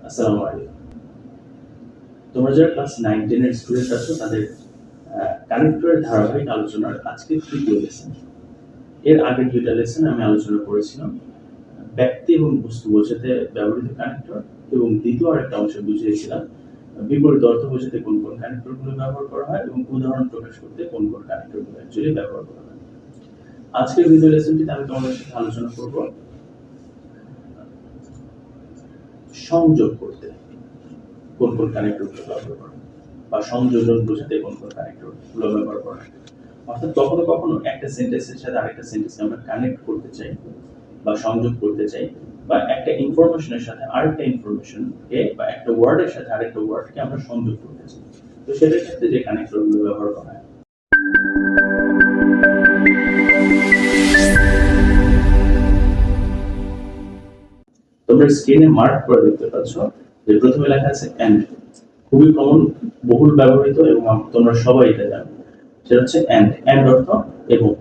আসসালামু আলাইকুম। তোমরা যারা ক্লাস 9-10 এর স্টুডেন্ট আছো তাদের কানেক্টরের ধারাবাহিক আলোচনার আজকে তৃতীয় লেসন। এর আগের দুইটা লেসন আমি আলোচনা করেছিলাম ব্যক্তি এবং বস্তু বোঝাতে ব্যবহৃত কানেক্টর, এবং দ্বিতীয় আরেকটা অংশ বুঝিয়েছিলাম বিপরীত অর্থ বোঝাতে কোন কোন কানেক্টরগুলো ব্যবহার করা হয় এবং উদাহরণ প্রকাশ করতে কোন কোন কানেক্টরগুলো অ্যাকচুয়ালি ব্যবহার করা হয়। আজকের ভিডিও লেসনটিতে আমি তোমাদের সাথে আলোচনা করব সংযোগ করতে কোন কোন কানেক্টরগুলো ব্যবহার করা বা সংযোজন বোঝাতে কোন কোন কানেক্টরগুলো ব্যবহার করা হয়। অর্থাৎ কখনো কখনো একটা সেন্টেন্সের সাথে আরেকটা সেন্টেন্সকে আমরা কানেক্ট করতে চাই বা সংযোগ করতে চাই, বা একটা ইনফরমেশনের সাথে আরেকটা ইনফরমেশনকে বা একটা ওয়ার্ডের সাথে আরেকটা ওয়ার্ডকে আমরা সংযোগ করতে চাই। তো সেটার ক্ষেত্রে যে কানেক্টরগুলো ব্যবহার করা হয়, তোমরা স্ক্রিনে মার্ক করে দেখতে পাচ্ছ যে প্রথমে লেখা আছে এন্ড। খুবই কমন, বহুল ব্যবহৃত এবং তোমরা সবাই এটা জানো। সেটা হচ্ছে এন্ড। এন্ড অর্থ এবং।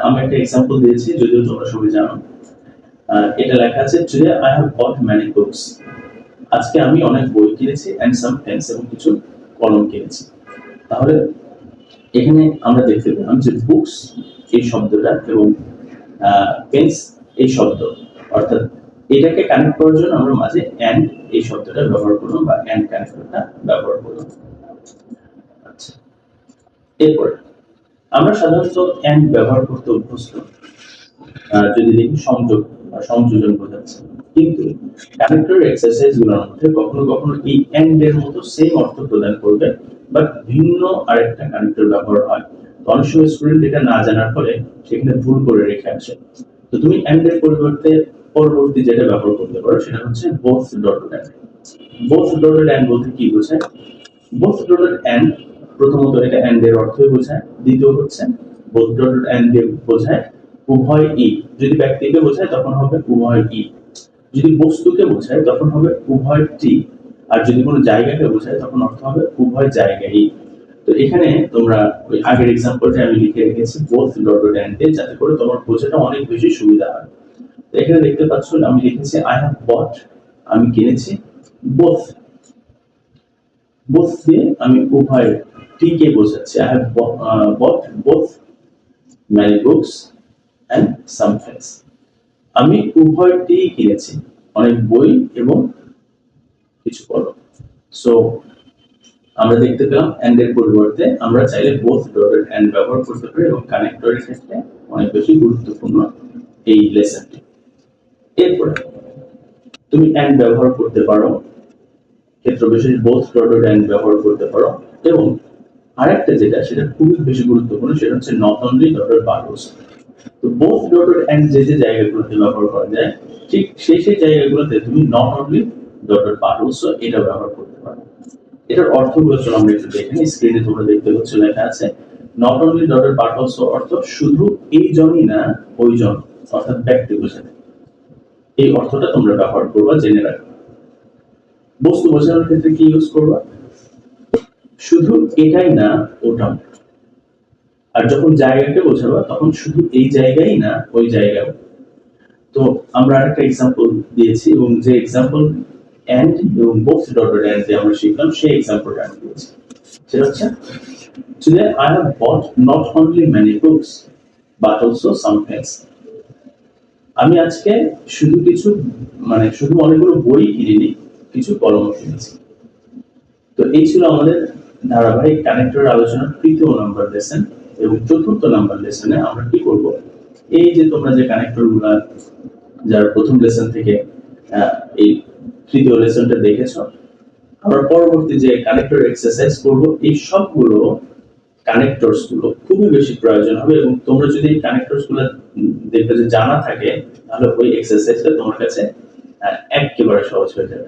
আমি একটা এক্সাম্পল দিয়েছি, যদিও তোমরা সবাই জানো। এটা লেখা আছে today I have bought many books. আজকে আমি অনেক বই কিনেছি এন্ড সাম পেন্স, এবং কিছু কলম কিনেছি। তাহলে এখানে আমরা দেখতে পেলাম যে বুকস এই শব্দটা এবং পেন্স এই শব্দ, অর্থাৎ এটাকে কানেক্ট করার জন্য আমরা মাঝে এন্ড এই শব্দটা ব্যবহার করলাম বা এন্ড কানেক্টরটা ব্যবহার করলাম। আচ্ছা, এরপরে আমরা সাধারণত এন্ড ব্যবহার করতে অভ্যস্ত যদি দেখি সংযোগ বা সংযোজন বোঝাচ্ছে, কিন্তু কানেক্টর এক্সারসাইজ গুলোর মধ্যে কখনো কখনো এই এন্ড এর মতো সেম অর্থ প্রদান করবে, বাট ভিন্ন আরেকটা কানেক্টর ব্যবহার হয়। তো অনেক সময় স্টুডেন্ট এটা না জানার ফলে সেখানে ভুল করে রেখে আসে। তো তুমি এন্ড এর পরিবর্তে পরবর্তী যেটা ব্যবহার করতে পারো সেটা হচ্ছে both dotted and. Both dotted and বলতে কি বোঝায়? বোথ ডটেড এন্ড প্রথমত এটা এন্ড এর অর্থই বোঝায়, দ্বিতীয় হচ্ছে বোথ ডটেড এন্ড বোঝায় উভয় ই। যদি ব্যক্তিকে বোঝায় তখন হবে উভয় ই, যদি বস্তুকে বোঝায় তখন হবে উভয় টি, আর যদি কোনো জায়গাকে বোঝায় তখন অর্থ হবে উভয় জায়গায়। তো এখানে তোমরা ওই আগের এক্সাম্পলটা আমি লিখে রেখেছি বোথ ডটেড এন্ড, যাতে করে তোমার বোঝাটা অনেক বেশি সুবিধা হয়। তো এখানে দেখতে পাচ্ছ আমি লিখেছি আই হ্যাভ বট, আমি কিনেছি, বোথ। বোথ দিয়ে আমি উভয় টি কে বোঝাচ্ছি। I have bought both many books and some pens. আমি উভয়টি কিনেছি, অনেক বই এবং কিছু কলম। সো আমরা দেখতে পেলাম এন্ড এর পরিবর্তে আমরা চাইলে বোথ ডটেড এন্ড ব্যবহার করতে পারি, এবং কানেক্টরের ক্ষেত্রে অনেক বেশি গুরুত্বপূর্ণ এই লেসনটি। এরপরে তুমি এন্ড ব্যবহার করতে পারো, ক্ষেত্র বিশেষ বোথ ডটেড এন্ড ব্যবহার করতে পারো, এবং আরেকটা যেটা সেটা খুবই বেশি গুরুত্বপূর্ণ সেটা হচ্ছে not only dotted but also. তো বোথ ডটেড এন্ড যে যে জায়গাগুলোতে ব্যবহার করা যায়, ঠিক সেই সেই জায়গাগুলোতে তুমি not only dotted but also এটা ব্যবহার করতে পারো। এটার অর্থগুলো চলো আমরা একটু দেখে নিই। স্ক্রিনে তোমরা দেখতে পাচ্ছ লেখা আছে not only dotted but also অর্থ শুধু এইজনই না ওইজন, অর্থাৎ ব্যক্তি বোঝাতে। এই অর্থটা তোমরা ব্যবহার করবা, জেনে রাখো। বস্তু বোঝানোর ক্ষেত্রে কি ইউজ করবা? শুধু এটাই না ওটাও। আর যখন জায়গাকে বোঝাবা তখন শুধু এই জায়গায় না ওই জায়গাও। তো আমরা আরেকটা এক্সাম্পল দিয়েছি, এবং যে এক্সাম্পল এন্ড এবং বোথ ডটেড এন্ড দিয়ে আমরা শিখলাম সেই এক্সাম্পলটা আমি দিয়েছি। সেটা হচ্ছে today I have bought not only many books but also some pens. আমি আজকে শুধু অনেকগুলো বই কিনিনি, কিছু কলম কিনেছি। তো এই ছিল আমাদের ধারাবাহিক কানেক্টরের আলোচনার তৃতীয় নাম্বার লেসন, এবং চতুর্থ নাম্বার লেসনে আমরা কি করব, এই যে তোমরা যে কানেক্টরগুলো যার প্রথম লেসন থেকে এই তৃতীয় লেসনটা দেখেছো, আমরা পরবর্তী যে কানেক্টর এক্সারসাইজ করব, এই সবগুলো কানেক্টরস গুলো খুবই বেশি প্রয়োজন হবে, এবং তোমরা যদি এই কানেক্টরস গুলো দেখবে যে জানা থাকে, তাহলে ওই এক্সারসাইজটা তোমার কাছে একেবারে সহজ হয়ে যাবে।